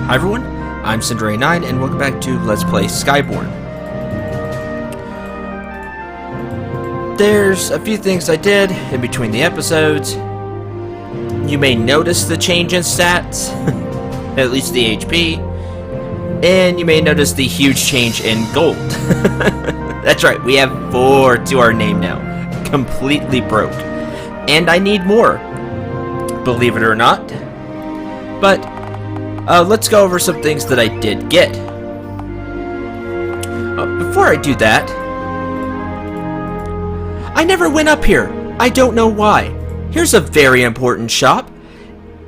Hi everyone, I'm Cinder89 and welcome back to Let's Play Skyborn. There's a few things I did in between the episodes. You may notice the change in stats, at least the HP, and you may notice the huge change in gold. That's right, we have 4 to our name now. Completely broke. And I need more, believe it or not. But let's go over some things that I did get. Before I do that, I never went up here. I don't know why. Here's a very important shop.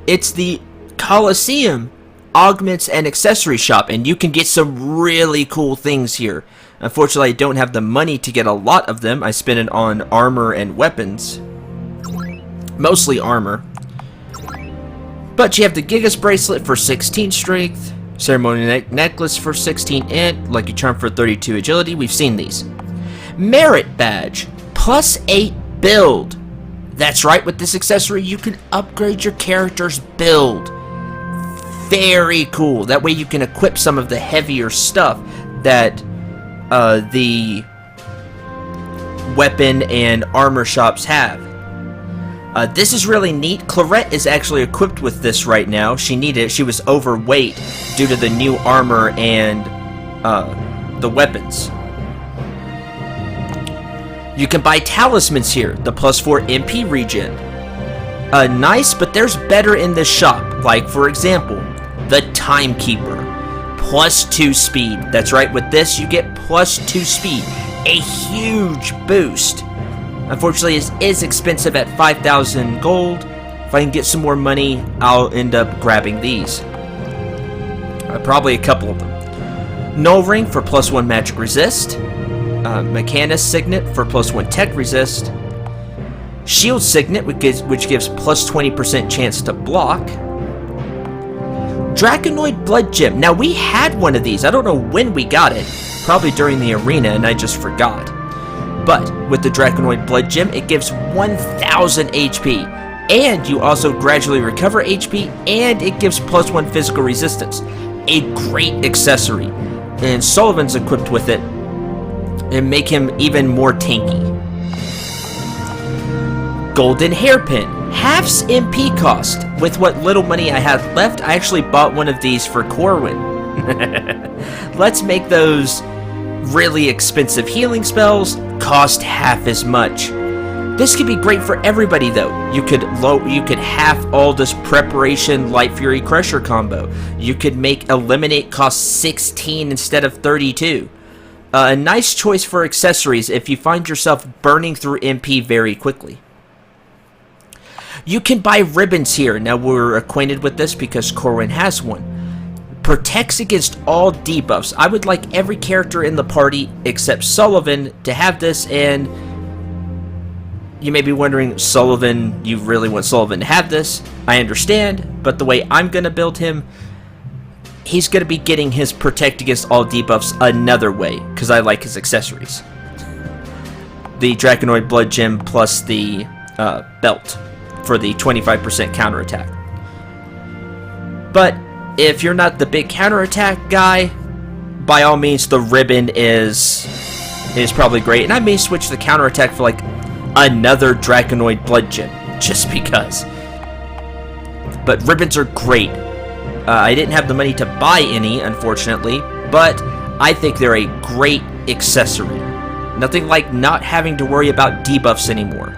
It's the Coliseum Augments and Accessory Shop, and you can get some really cool things here. Unfortunately, I don't have the money to get a lot of them. I spend it on armor and weapons. Mostly armor. But you have the Gigas Bracelet for 16 strength, Ceremonial Necklace for 16 int, Lucky Charm for 32 agility. We've seen these. Merit Badge, plus 8 build. That's right, with this accessory you can upgrade your character's build. Very cool. That way you can equip some of the heavier stuff that the weapon and armor shops have. This is really neat. Clarette is actually equipped with this right now. She needed it. She was overweight due to the new armor and the weapons. You can buy talismans here. The plus 4 MP regen. Nice, but there's better in this shop. Like, for example, the Timekeeper. Plus 2 speed. That's right, with this you get plus 2 speed. A huge boost. Unfortunately, it is expensive at 5,000 gold. If I can get some more money, I'll end up grabbing these. Probably a couple of them. Null Ring for plus 1 magic resist. Mechanist Signet for plus 1 tech resist. Shield Signet, which gives plus 20% chance to block. Draconoid Blood Gem. Now, we had one of these. I don't know when we got it. Probably during the arena, and I just forgot. But with the Draconoid Blood Gem, it gives 1,000 HP. And you also gradually recover HP, and it gives plus 1 physical resistance. A great accessory. And Sullivan's equipped with it, and make him even more tanky. Golden Hairpin. Halves MP cost. With what little money I had left, I actually bought one of these for Corwin. Let's make those really expensive healing spells cost half as much. This could be great for everybody though. You could half all this preparation Light Fury Crusher combo. You could make Eliminate cost 16 instead of 32. A nice choice for accessories if you find yourself burning through MP very quickly. You can buy ribbons here. Now, we're acquainted with this because Corwin has one. Protects against all debuffs. I would like every character in the party except Sullivan to have this, and you may be wondering, Sullivan, you really want Sullivan to have this? I understand, but the way I'm going to build him, he's going to be getting his Protect Against All debuffs another way, because I like his accessories. The Draconoid Blood Gem plus the belt for the 25% counterattack. But if you're not the big counterattack guy, by all means, the ribbon is probably great. And I may switch the counterattack for like another Draconoid Blood Gem, just because. But ribbons are great. I didn't have the money to buy any, unfortunately, but I think they're a great accessory. Nothing like not having to worry about debuffs anymore.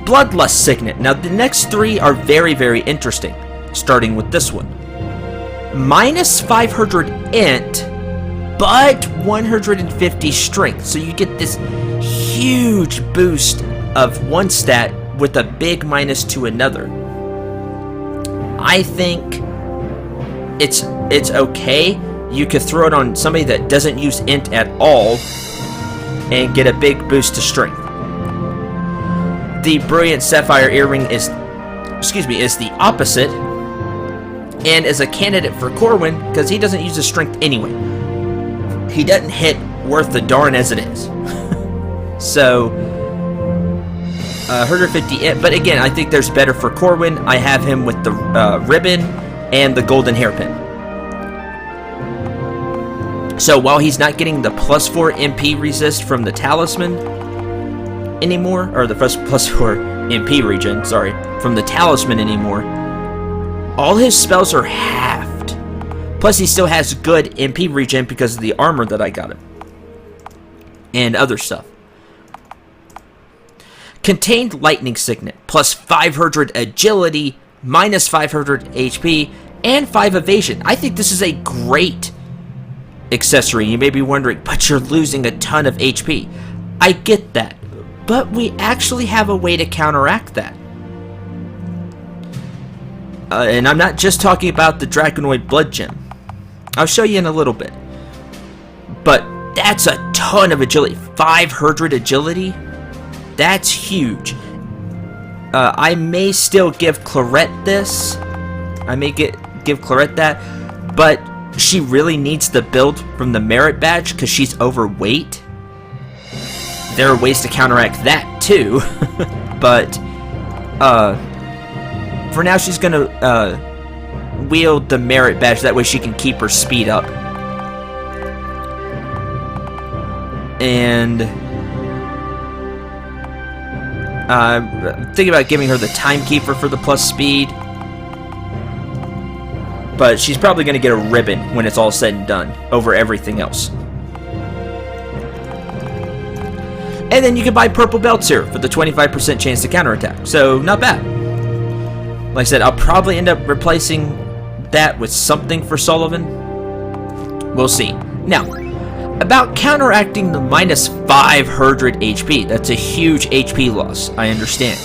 Bloodlust Signet. Now, the next 3 are very, very interesting, starting with this one. Minus 500 int, but 150 strength. So you get this huge boost of one stat with a big minus to another. I think it's okay. You could throw it on somebody that doesn't use int at all and get a big boost to strength. The Brilliant Sapphire Earring is the opposite, and is a candidate for Corwin because he doesn't use his strength anyway. He doesn't hit worth the darn as it is. So 150, but again, I think there's better for Corwin. I have him with the ribbon and the golden hairpin. So while he's not getting the +4 MP resist from the talisman anymore, or the +4 MP regen, sorry, from the talisman anymore, all his spells are halved. Plus he still has good MP regen because of the armor that I got him. And other stuff. Contained lightning signet, plus 500 agility, minus 500 HP, and 5 evasion. I think this is a great accessory. You may be wondering, but you're losing a ton of HP. I get that, but we actually have a way to counteract that. And I'm not just talking about the Draconoid Blood Gem. I'll show you in a little bit. But that's a ton of agility. 500 agility? That's huge. I may still give Clarette this. I may give Clarette that, but she really needs the build from the merit badge because she's overweight. There are ways to counteract that too, but for now she's gonna wield the merit badge. That way she can keep her speed up. And I'm thinking about giving her the Timekeeper for the plus speed. But she's probably going to get a ribbon when it's all said and done over everything else. And then you can buy purple belts here for the 25% chance to counterattack. So, not bad. Like I said, I'll probably end up replacing that with something for Sullivan. We'll see. Now, about counteracting the minus 500 HP. That's a huge HP loss, I understand.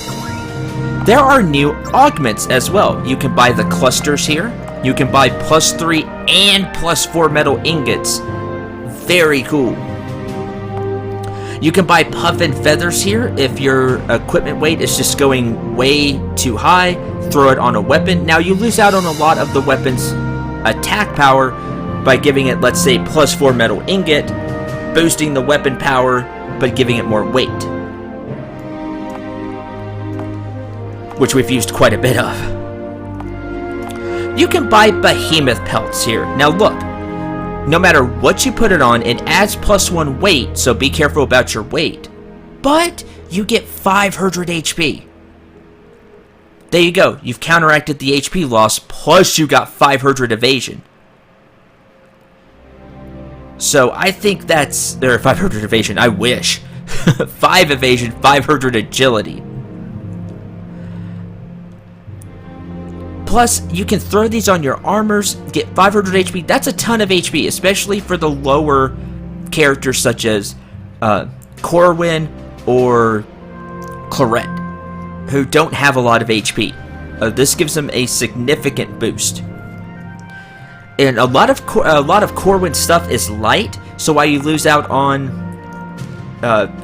There are new augments as well. You can buy the clusters here. You can buy +3 and +4 metal ingots. Very cool. You can buy puff and feathers here if your equipment weight is just going way too high. Throw it on a weapon. Now you lose out on a lot of the weapon's attack power by giving it, let's say, +4 metal ingot, boosting the weapon power, but giving it more weight. Which we've used quite a bit of. You can buy behemoth pelts here. Now look, no matter what you put it on, it adds +1 weight, so be careful about your weight. But you get 500 HP. There you go. You've counteracted the HP loss, plus you got 500 evasion. So I think that's... Or 500 evasion, I wish. 5 evasion, 500 agility. Plus, you can throw these on your armors, get 500 HP. That's a ton of HP, especially for the lower characters such as Corwin or Clarette, who don't have a lot of HP. This gives them a significant boost. And a lot of Corwin's stuff is light, so while you lose out on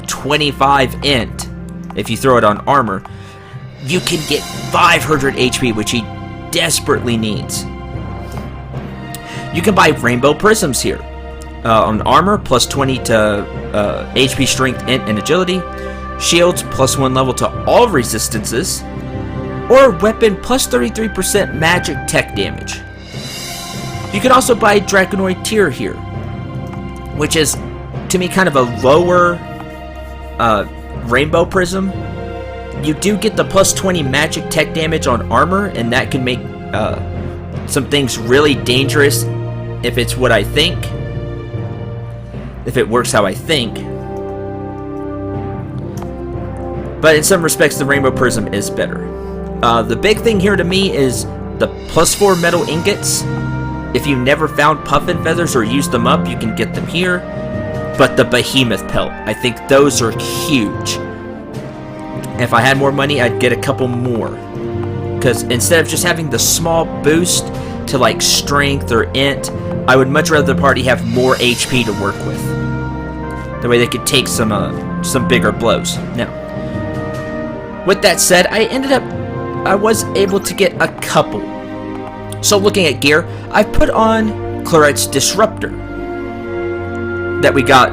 25 int, if you throw it on armor, you can get 500 HP, which he desperately needs. You can buy rainbow prisms here. On armor, +20 to HP, strength, int, and agility. Shields, +1 level to all resistances. Or weapon, +33% magic tech damage. You can also buy Draconoid Tier here, which is, to me, kind of a lower rainbow prism. You do get the +20 magic tech damage on armor, and that can make some things really dangerous if it's what I think. If it works how I think. But in some respects, the Rainbow Prism is better. The big thing here to me is the +4 metal ingots. If you never found Puff and Feathers or used them up, you can get them here. But the Behemoth Pelt, I think those are huge. If I had more money, I'd get a couple more. Because instead of just having the small boost to like strength or int, I would much rather the party have more HP to work with. That way they could take some bigger blows. Now, with that said, I was able to get a couple. So looking at gear, I've put on Clarette's Disruptor that we got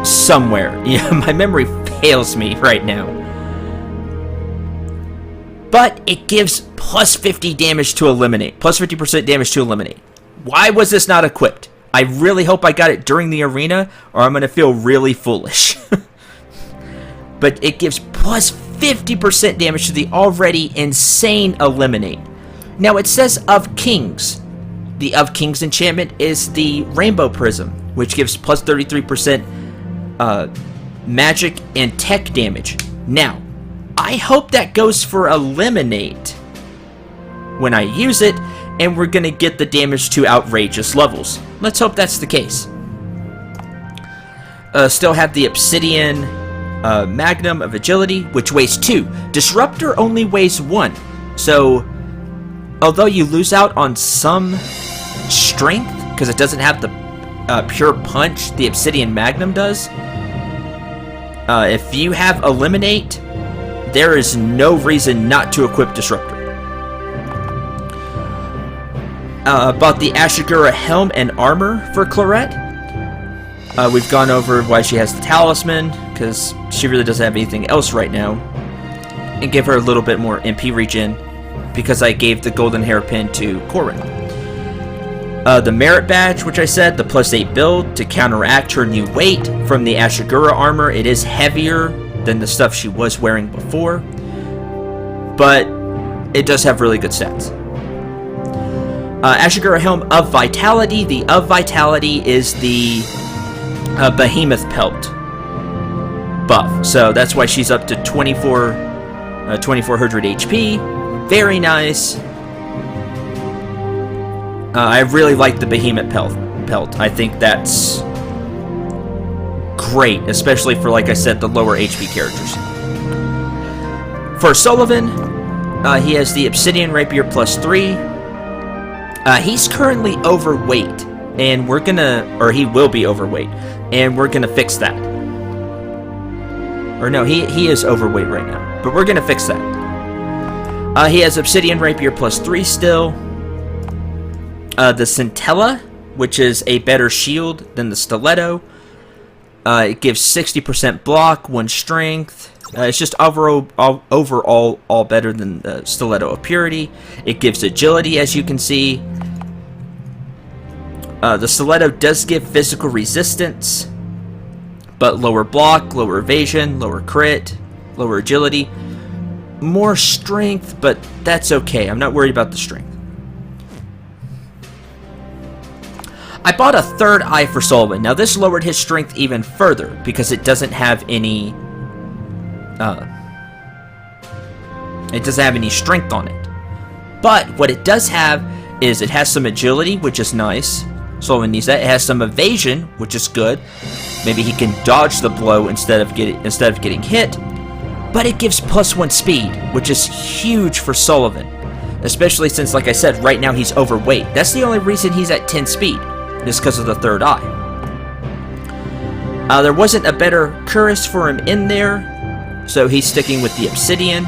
somewhere. Yeah, my memory fails me right now. but it gives plus 50 damage to eliminate, plus 50% damage to eliminate. Why was this not equipped? I really hope I got it during the arena, or I'm going to feel really foolish. But it gives plus 50% damage to the already insane eliminate. Now it says of Kings. The of Kings enchantment is the Rainbow Prism, which gives plus 33% magic and tech damage. Now, I hope that goes for eliminate when I use it, and we're going to get the damage to outrageous levels. Let's hope that's the case. Still have the Obsidian Magnum of Agility, which weighs 2. Disruptor only weighs 1. So, although you lose out on some strength, because it doesn't have the pure punch the Obsidian Magnum does, if you have Eliminate, there is no reason not to equip Disruptor. Bought the Ashigura Helm and Armor for Clarette. We've gone over why she has the Talisman, because she really doesn't have anything else right now. And give her a little bit more MP regen, because I gave the Golden Hairpin to Corrin. The Merit Badge, which I said, the +8 build to counteract her new weight from the Ashigura armor. It is heavier than the stuff she was wearing before, but it does have really good stats. Ashigura Helm of Vitality. The of Vitality is the Behemoth Pelt buff, so that's why she's up to 2400 HP. Very nice. I really like the Behemoth Pelt. I think that's great, especially for, like I said, the lower HP characters. For Sullivan, he has the Obsidian Rapier +3. He's currently overweight, and we're gonna, or he will be overweight, and we're gonna fix that. Or no, he is overweight right now, but we're gonna fix that. He has Obsidian Rapier +3 still. The Centella, which is a better shield than the Stiletto. It gives 60% block, 1 strength. It's just overall all better than the Stiletto of Purity. It gives agility, as you can see. The Stiletto does give physical resistance, but lower block, lower evasion, lower crit, lower agility. More strength, but that's okay. I'm not worried about the strength. I bought a third eye for Sullivan. Now this lowered his strength even further because it doesn't have any strength on it. But what it does have is it has some agility, which is nice. Sullivan needs that. It has some evasion, which is good. Maybe he can dodge the blow instead of getting hit. But it gives +1 speed, which is huge for Sullivan, especially since, like I said, right now he's overweight. That's the only reason he's at 10 speed. Is because of the third eye. There wasn't a better Cuirass for him in there, so he's sticking with the Obsidian.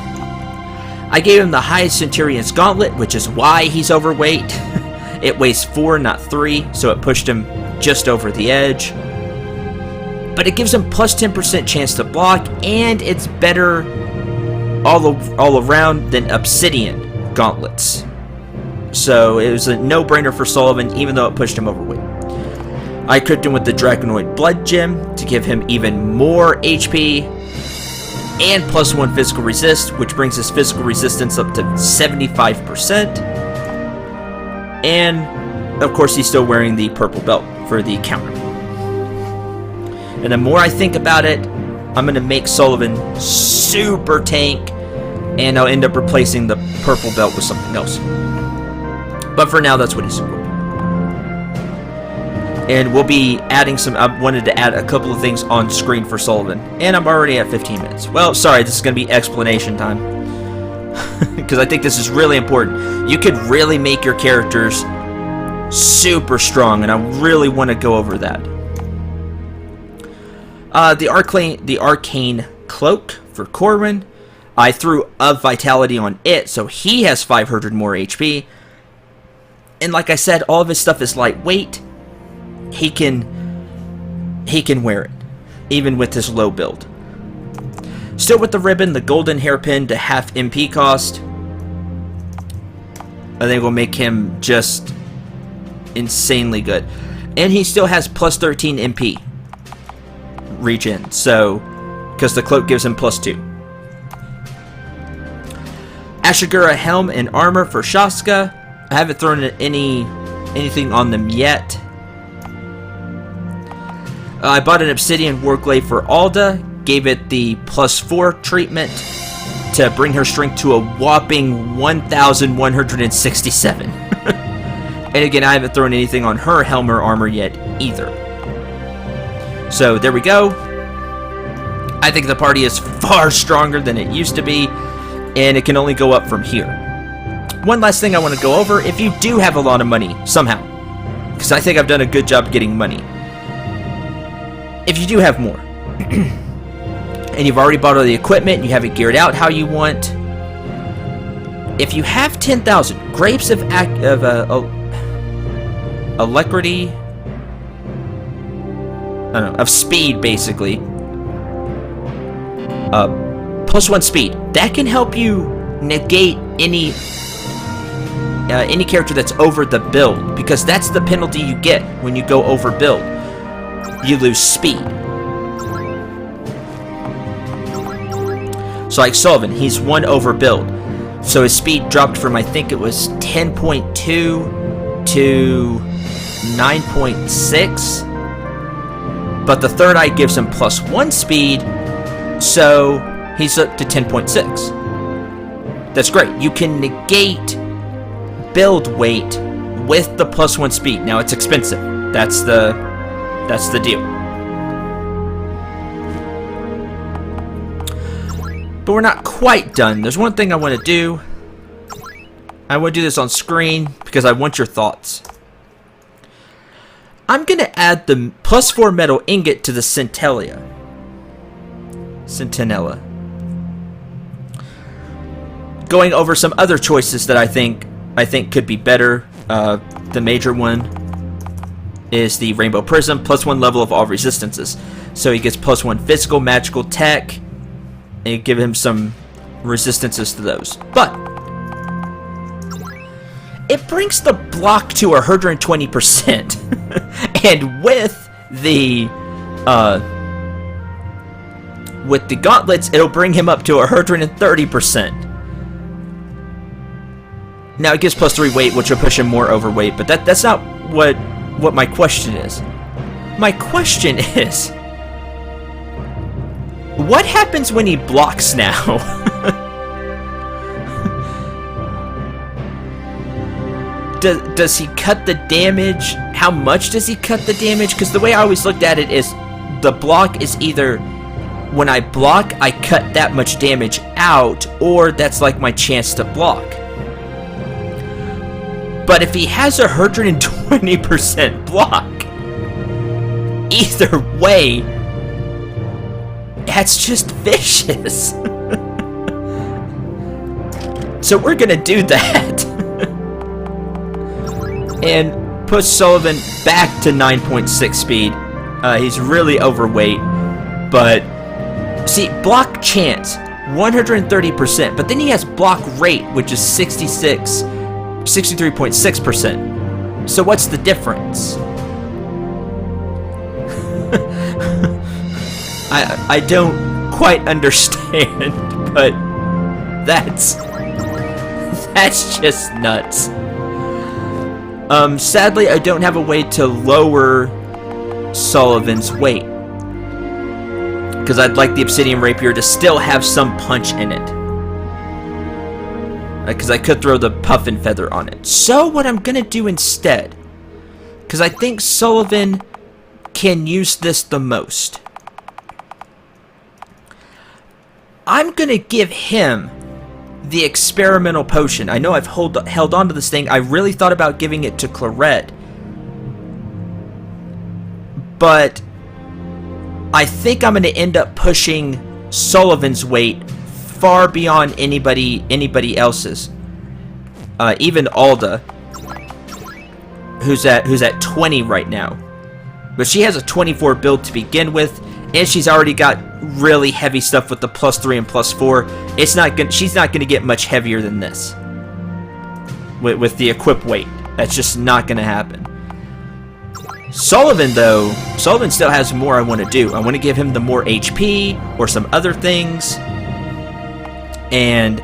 I gave him the highest Centurion's Gauntlet, which is why he's overweight. It weighs 4, not 3, so it pushed him just over the edge. But it gives him +10% chance to block, and it's better all around than Obsidian Gauntlets. So it was a no-brainer for Sullivan, even though it pushed him overweight. I equipped him with the Draconoid Blood Gem to give him even more HP and +1 physical resist, which brings his physical resistance up to 75%. And of course, he's still wearing the purple belt for the counter. And the more I think about it, I'm going to make Sullivan super tank, and I'll end up replacing the purple belt with something else. But for now, that's what he's equipped. And we'll be adding some. I wanted to add a couple of things on screen for Sullivan. And I'm already at 15 minutes. Well, sorry, this is going to be explanation time. Because I think this is really important. You could really make your characters super strong, and I really want to go over that. The Arcane Cloak for Corwin. I threw of Vitality on it, so he has 500 more HP. And like I said, all of his stuff is lightweight. He can wear it, even with his low build. Still with the ribbon, the Golden Hairpin to half MP cost. I think will make him just insanely good. And he still has plus 13 MP regen, so because the cloak gives him plus 2. Ashigura helm and armor for Shaska. I haven't thrown anything on them yet. I bought an obsidian warglaive for Alda, gave it the plus 4 treatment to bring her strength to a whopping 1,167. And again, I haven't thrown anything on her helm or armor yet either. So there we go. I think the party is far stronger than it used to be, and it can only go up from here. One last thing I want to go over, if you do have a lot of money, somehow, because I think I've done a good job getting money. If you do have more, and you've already bought all the equipment, and you have it geared out how you want, if you have 10,000 grapes of alacrity, I don't know, of speed, basically, plus 1 speed, that can help you negate any character that's over the build, because that's the penalty you get when you go over build. You lose speed. So like Sullivan, he's 1 over build, so his speed dropped from, I think it was 10.2 to 9.6, but the third eye gives him plus 1 speed, so he's up to 10.6. That's great. You can negate build weight with the plus 1 speed. Now it's expensive. That's the deal. But we're not quite done. There's one thing I want to do. I want to do this on screen because I want your thoughts. I'm going to add the plus 4 metal ingot to the Centinella. Going over some other choices that I think could be better. The major one is the Rainbow Prism, plus 1 level of all resistances. So he gets plus 1 physical, magical, tech, and give him some resistances to those. But it brings the block to 120%. And with the gauntlets, it'll bring him up to 130%. Now it gives plus 3 weight, which will push him more overweight, but that's not what my question is. My question is, what happens when he blocks now? Does he cut the damage? How much does he cut the damage? Because the way I always looked at it is, the block is either when I block, I cut that much damage out, or that's like my chance to block. But if he has 120% block, either way, that's just vicious. So we're gonna do that. And push Sullivan back to 9.6 speed. He's really overweight, but see, block chance 130%, but then he has block rate, which is 63.6%. So what's the difference? I don't quite understand, but that's just nuts. Sadly, I don't have a way to lower Sullivan's weight, because I'd like the Obsidian Rapier to still have some punch in it. Because I could throw the Puffin Feather on it. So what I'm going to do instead, because I think Sullivan can use this the most, I'm going to give him the experimental potion. I know I've held on to this thing. I really thought about giving it to Claret, but I think I'm going to end up pushing Sullivan's weight far beyond anybody else's. Even Alda, who's at 20 right now, but she has a 24 build to begin with, and she's already got really heavy stuff with the plus 3 and plus 4. She's not gonna get much heavier than this with the equip weight. That's just not going to happen. Sullivan, though, Sullivan still has more I want to do. I want to give him the more HP or some other things, and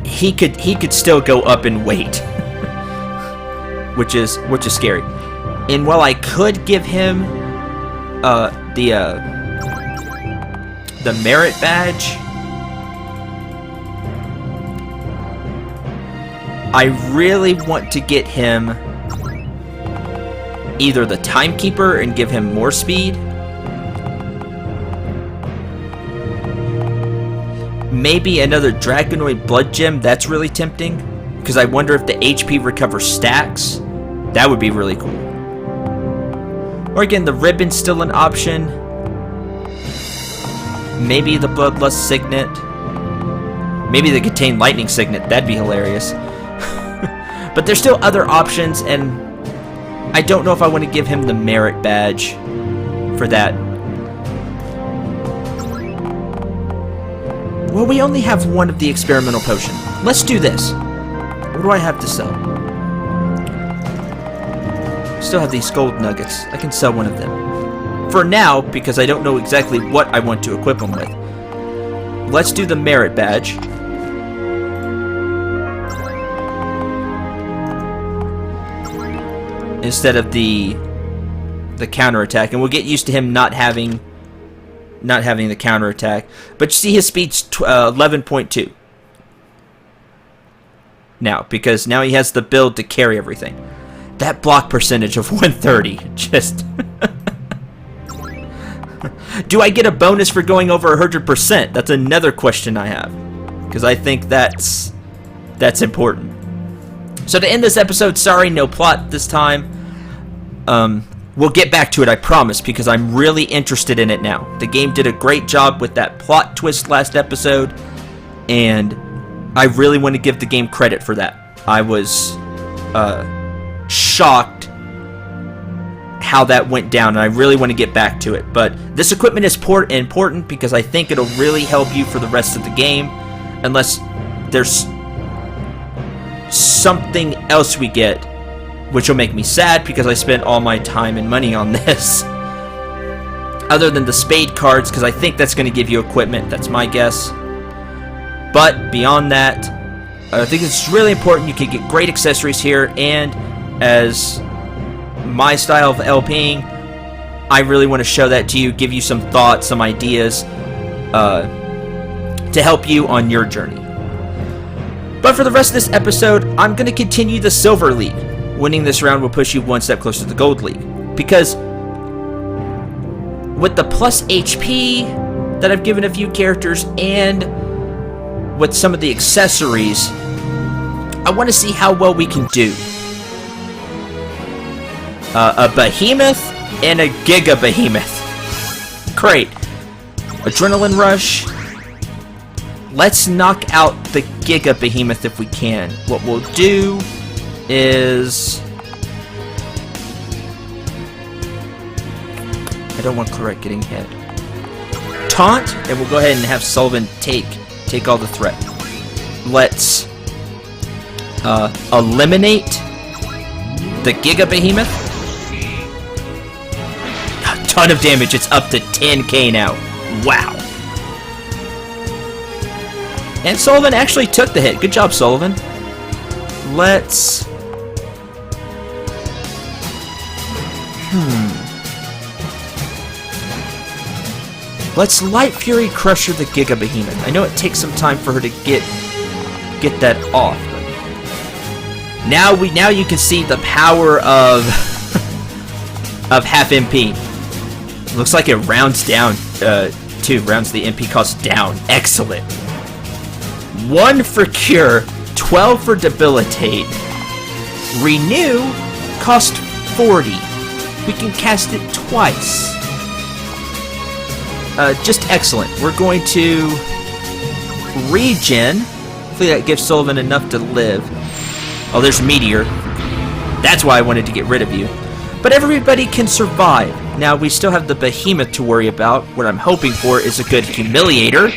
he could still go up in weight, which is scary. And while I could give him the merit badge, I really want to get him either the Timekeeper and give him more speed, maybe another Dragonoid Blood Gem. That's really tempting, because I wonder if the HP recovers stacks. That would be really cool. Or again, the Ribbon's still an option. Maybe the Bloodlust Signet. Maybe the Contain Lightning Signet. That'd be hilarious. But there's still other options, and I don't know if I want to give him the merit badge for that. Well, we only have one of the experimental potion. Let's do this. What do I have to sell? Still have these gold nuggets. I can sell one of them. For now, because I don't know exactly what I want to equip them with. Let's do the merit badge. Instead of the counterattack, and we'll get used to him not having the counterattack. But you see his speed's 11.2 now, because now he has the build to carry everything. That block percentage of 130, just do I get a bonus for going over 100%? That's another question I have, because I think that's important. So to end this episode, sorry, no plot this time. We'll get back to it, I promise, because I'm really interested in it now. The game did a great job with that plot twist last episode, and I really want to give the game credit for that. I was shocked how that went down, and I really want to get back to it. But this equipment is important because I think it'll really help you for the rest of the game, unless there's something else we get, which will make me sad because I spent all my time and money on this. Other than the spade cards, because I think that's going to give you equipment. That's my guess. But beyond that, I think it's really important. You can get great accessories here, and as my style of LPing, I really want to show that to you, give you some thoughts, some ideas to help you on your journey. But for the rest of this episode, I'm going to continue the Silver League. Winning this round will push you one step closer to the Gold League. Because with the plus HP that I've given a few characters, and with some of the accessories, I want to see how well we can do. A Behemoth and a Giga Behemoth. Great. Adrenaline Rush. Let's knock out the Giga Behemoth if we can. What we'll do is... I don't want Claret getting hit. Taunt, and we'll go ahead and have Sullivan take all the threat. Let's eliminate the Giga Behemoth. A ton of damage. It's up to 10k now. Wow. And Sullivan actually took the hit. Good job, Sullivan. Let's... Let's Light Fury Crusher the Giga Behemoth. I know it takes some time for her to get that off. Now you can see the power of of half MP. Looks like it rounds down too. Rounds the MP cost down. Excellent. 1 for Cure, 12 for Debilitate. Renew cost 40. We can cast it twice. Just excellent. We're going to regen. Hopefully that gives Sullivan enough to live. Oh, there's Meteor. That's why I wanted to get rid of you. But everybody can survive. Now, we still have the Behemoth to worry about. What I'm hoping for is a good Humiliator.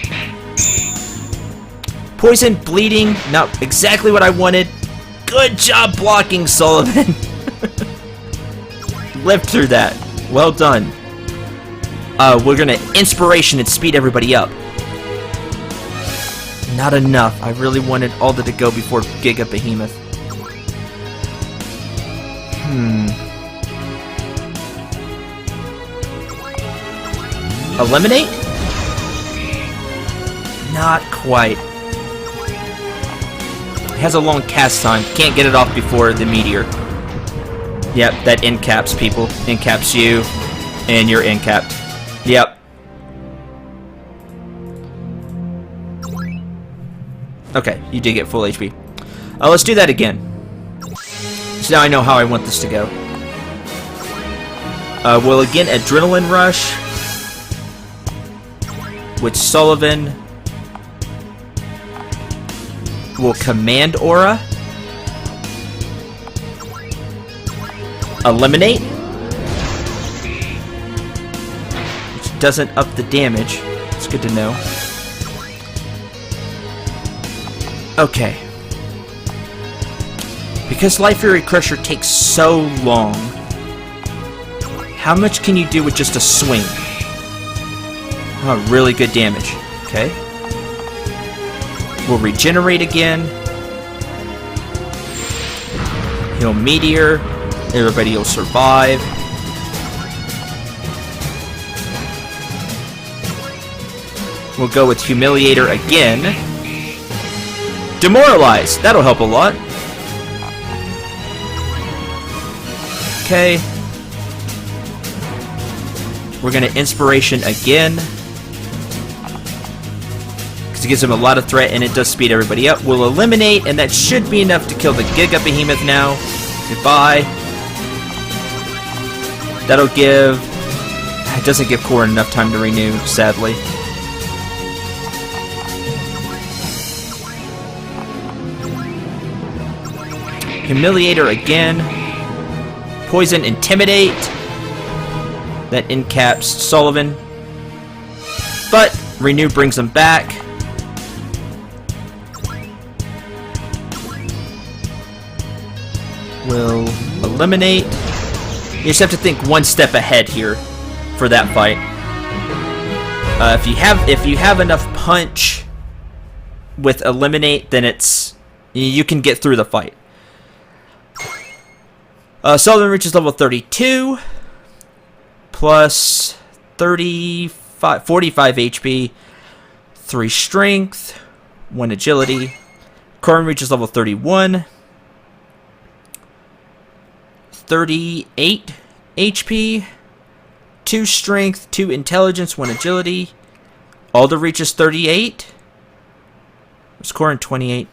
Poison, bleeding, not exactly what I wanted. Good job blocking, Sullivan. Lived through that. Well done. We're gonna inspiration and speed everybody up. Not enough. I really wanted Alda to go before Giga Behemoth. Eliminate? Not quite. It has a long cast time. Can't get it off before the meteor. Yep, that end caps people. End caps you, and you're end capped. Yep. Okay, you did get full HP. Let's do that again. So now I know how I want this to go. We'll again Adrenaline Rush with Sullivan. We'll Command Aura. Eliminate. Which doesn't up the damage. It's good to know. Okay. Because Life Fury Crusher takes so long, how much can you do with just a swing? Oh, really good damage. Okay. We'll regenerate again. He'll Meteor. Everybody will survive. We'll go with Humiliator again. Demoralize! That'll help a lot. Okay. We're gonna Inspiration again. Because it gives him a lot of threat and it does speed everybody up. We'll Eliminate, and that should be enough to kill the Giga Behemoth now. Goodbye. That'll give... It doesn't give Corrin enough time to renew, sadly. Humiliator again. Poison, Intimidate. That incaps Sullivan. But Renew brings him back. We'll Eliminate. You just have to think one step ahead here for that fight. If you have enough punch with Eliminate, then you can get through the fight. Sullivan reaches level 32 plus 45 HP, 3 strength, 1 agility. Corrin reaches level 31. 38 HP, 2 strength, 2 intelligence, 1 agility. Alda reaches 38. What's Corrin 28?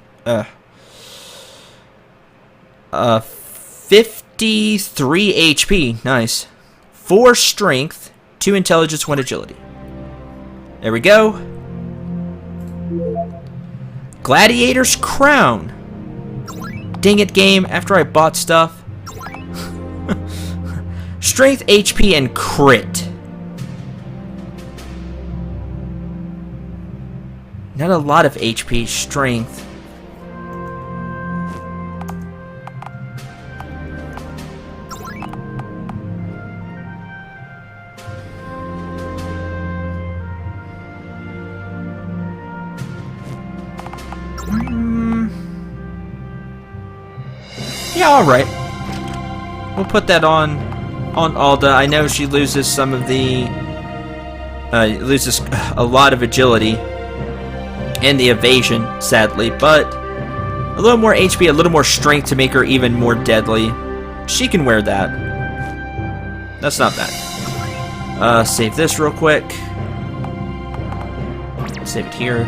53 HP. Nice. 4 strength, 2 intelligence, 1 agility. There we go. Gladiator's Crown. Dang it, game. After I bought stuff. Strength, HP, and crit. Not a lot of HP. Strength. Yeah, alright. We'll put that on Alda. I know she loses some of the... loses a lot of agility and the evasion, sadly, but a little more HP, a little more strength to make her even more deadly. She can wear that. That's not bad. Save this real quick. Save it here.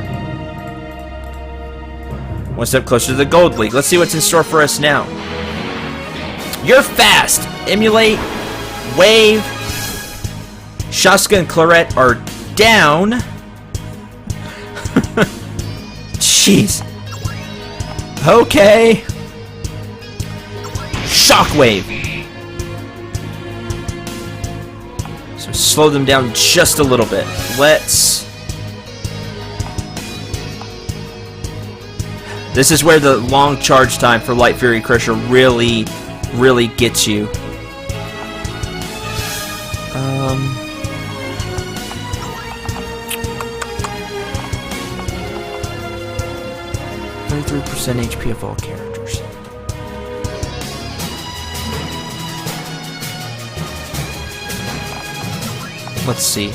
One step closer to the Gold League. Let's see what's in store for us now. You're fast! Emulate. Wave. Shaska and Claret are down. Jeez. Okay. Shockwave. So slow them down just a little bit. This is where the long charge time for Light Fury Crusher really, really gets you. 33% HP of all characters. Let's see.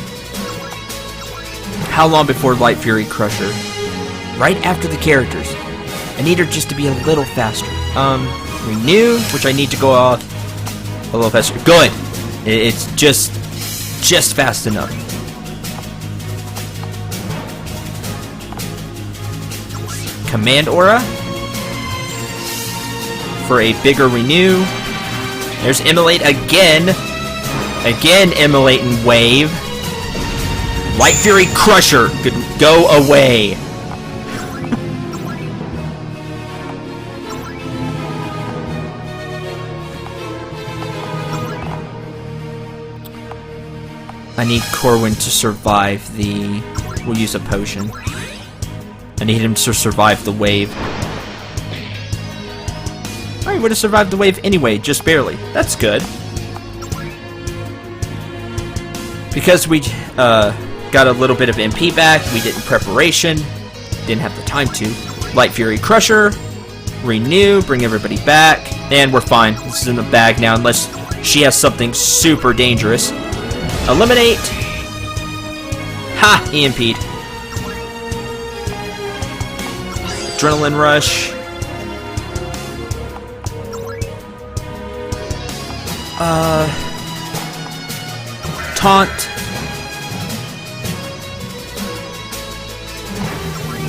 How long before Light Fury Crusher? Right after the characters. I need her just to be a little faster. Renew, which I need to go off a little faster. Good! It's just fast enough. Command Aura for a bigger renew. There's Immolate again. Again, Immolate and Wave. Light Fury Crusher could go away. I need Corwin to survive the... We'll use a potion. I need him to survive the wave. Oh, he would have survived the wave anyway, just barely. That's good. Because we got a little bit of MP back, we did preparation. Didn't have the time to. Light Fury Crusher. Renew, bring everybody back. And we're fine. This is in the bag now, unless she has something super dangerous. Eliminate. Ha! EMP'd. Adrenaline Rush. Taunt.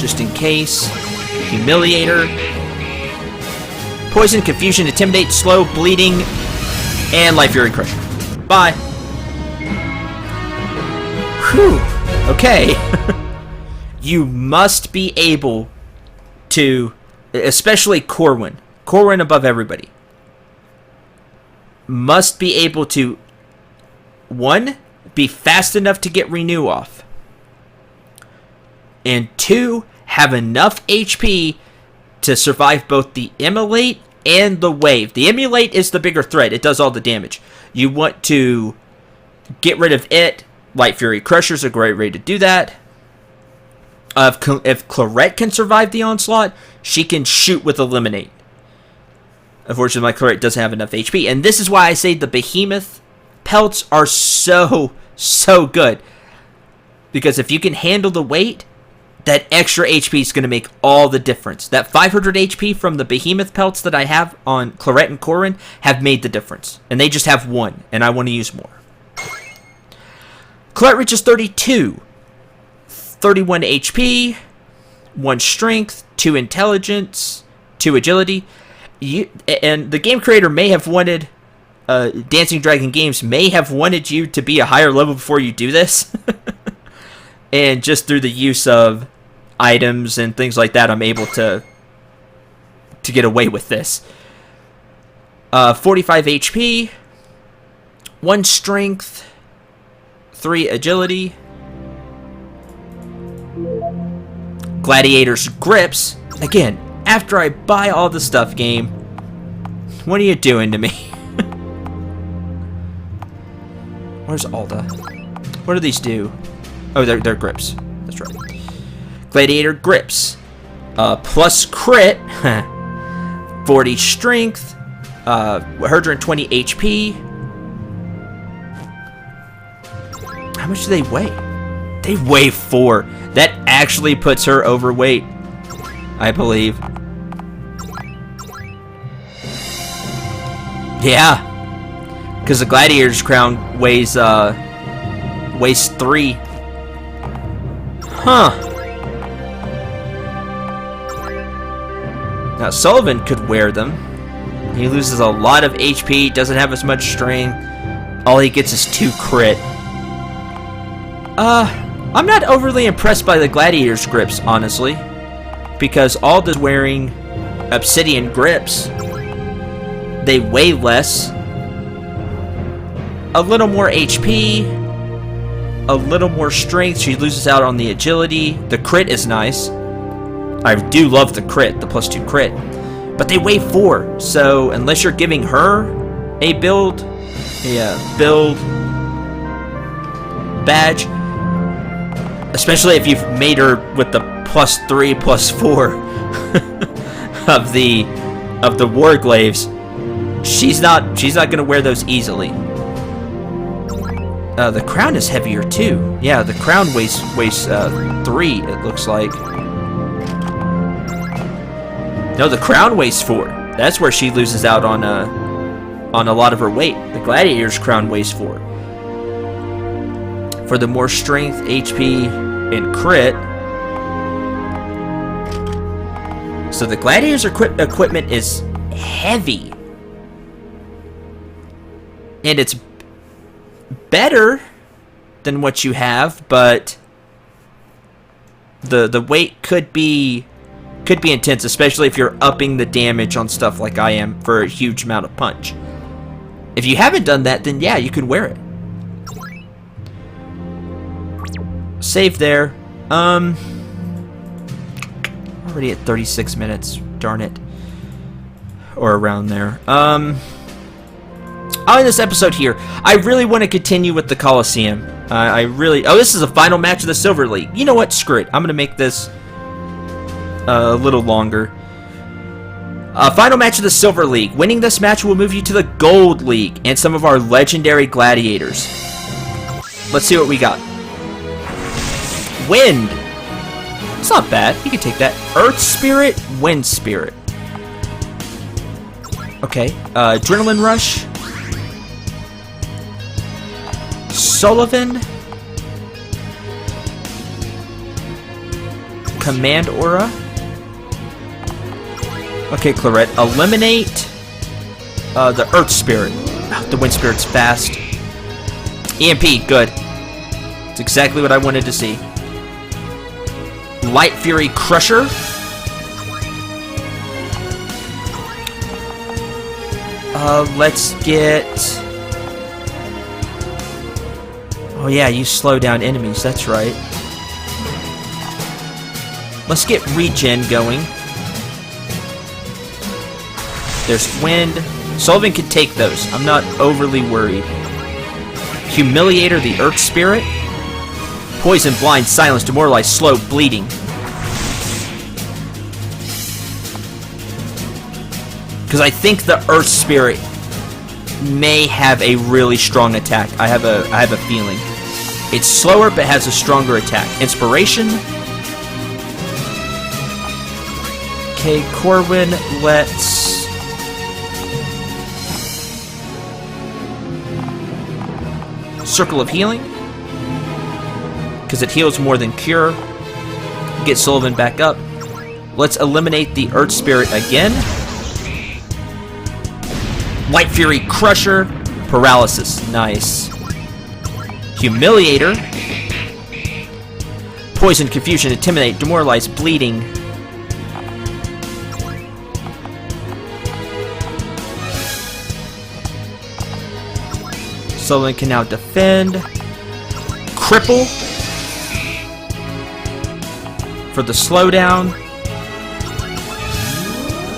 Just in case. Humiliator. Poison, Confusion, Intimidate, Slow, Bleeding, and Light Fury Crusher. Bye. Whew. Okay. You must be able to, especially Corwin above everybody, must be able to, one, be fast enough to get Renew off, and two, have enough HP to survive both the Immolate and the Wave. The Immolate is the bigger threat. It does all the damage. You want to get rid of it. Light Fury Crusher is a great way to do that. If Clarette can survive the onslaught, she can shoot with Eliminate. Unfortunately, my Clarette doesn't have enough HP. And this is why I say the Behemoth pelts are so good. Because if you can handle the weight, that extra HP is going to make all the difference. That 500 HP from the Behemoth pelts that I have on Clarette and Corwin have made the difference. And they just have one, and I want to use more. Clarette reaches 32. 31 HP, 1 Strength, 2 Intelligence, 2 Agility. And the game creator may have wanted, Dancing Dragon Games may have wanted you to be a higher level before you do this. And just through the use of items and things like that, I'm able to get away with this. 45 HP, 1 Strength, 3 Agility. Gladiator's Grips. Again, after I buy all the stuff, game, what are you doing to me? Where's Alda? What do these do? Oh, they're grips. That's right. Gladiator Grips. Plus crit. 40 strength. 120 HP. How much do they weigh? They weigh 4. That actually puts her overweight, I believe. Yeah. Because the Gladiator's Crown weighs 3. Huh. Now, Sullivan could wear them. He loses a lot of HP, doesn't have as much strength. All he gets is 2 crit. I'm not overly impressed by the Gladiator's Grips, honestly. Because Alda's wearing Obsidian Grips. They weigh less. A little more HP. A little more strength. She loses out on the agility. The crit is nice. I do love the crit, the +2 crit. But they weigh 4, so unless you're giving her a build badge, especially if you've made her with the +3, +4 of the Warglaves, she's not gonna wear those easily. The crown is heavier too. Yeah, the crown weighs 3. It looks like. No, the crown weighs 4. That's where she loses out on a lot of her weight. The gladiator's crown weighs 4. For the more strength, HP, and crit. So the gladiator's equipment is heavy. And it's better than what you have, but the weight could be intense, especially if you're upping the damage on stuff like I am for a huge amount of punch. If you haven't done that, then yeah, you can wear it. Save there. Already at 36 minutes. Darn it. Or around there. I'll end this episode here. I really want to continue with the Coliseum. Oh, this is a final match of the Silver League. You know what? Screw it. I'm going to make this a little longer. Final match of the Silver League. Winning this match will move you to the Gold League and some of our legendary gladiators. Let's see what we got. Wind. It's not bad. You can take that. Earth Spirit, Wind Spirit. Okay. Adrenaline Rush. Sullivan. Command Aura. Okay, Claret. Eliminate the Earth Spirit. The Wind Spirit's fast. EMP, good. It's exactly what I wanted to see. Light Fury Crusher. Let's get... Oh yeah, you slow down enemies, that's right. Let's get regen going. There's wind. Sullivan can take those. I'm not overly worried. Humiliator, the Earth Spirit. Poison, blind, silence, demoralize, slow, bleeding. Because I think the Earth Spirit may have a really strong attack. I have a feeling. It's slower but has a stronger attack. Inspiration. Okay, Corwin, let's... Circle of Healing. Because it heals more than Cure. Get Sullivan back up. Let's eliminate the Earth Spirit again. Light Fury Crusher. Paralysis. Nice. Humiliator. Poison, Confusion, Intimidate, Demoralize, Bleeding. Sullivan can now defend. Cripple. For the slowdown.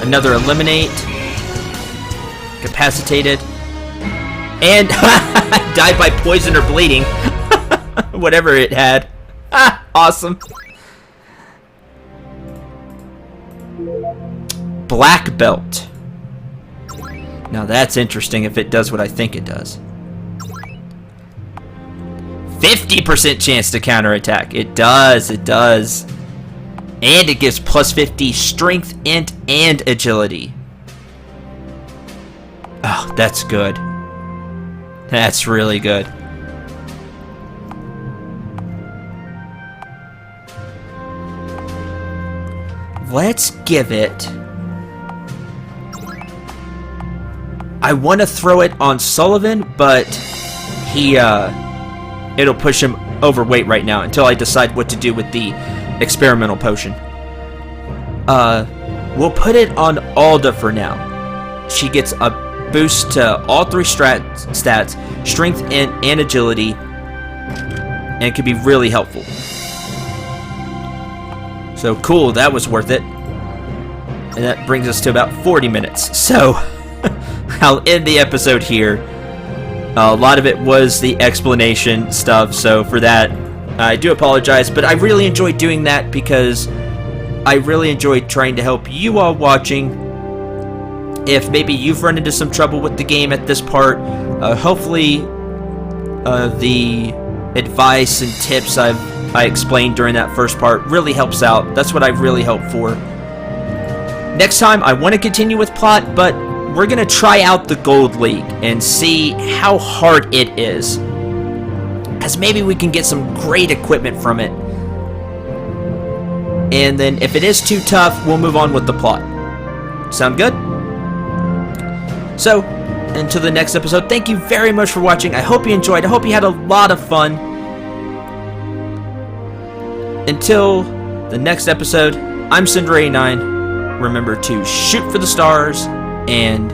Another Eliminate. Capacitated. And died by poison or bleeding. Whatever it had. Awesome. Black Belt. Now that's interesting if it does what I think it does. 50% chance to counterattack. It does, it does. And it gives plus 50 strength, int, and agility. Oh, that's good. That's really good. Let's give it... I want to throw it on Sullivan, but he, it'll push him overweight right now until I decide what to do with the experimental potion. We'll put it on Alda for now. She gets a boost to all three stats, strength and agility, and it can be really helpful. So cool, that was worth it. And that brings us to about 40 minutes. So I'll end the episode here. A lot of it was the explanation stuff, so for that, I do apologize, but I really enjoyed doing that because I really enjoyed trying to help you all watching. If maybe you've run into some trouble with the game at this part, hopefully the advice and tips I explained during that first part really helps out. That's what I really hope for. Next time, I want to continue with plot, but we're going to try out the Gold League and see how hard it is. Because maybe we can get some great equipment from it. And then if it is too tough, we'll move on with the plot. Sound good? So, until the next episode, thank you very much for watching. I hope you enjoyed. I hope you had a lot of fun. Until the next episode, I'm Cinder89. Remember to shoot for the stars, and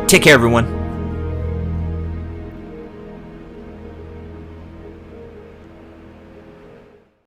take care, everyone.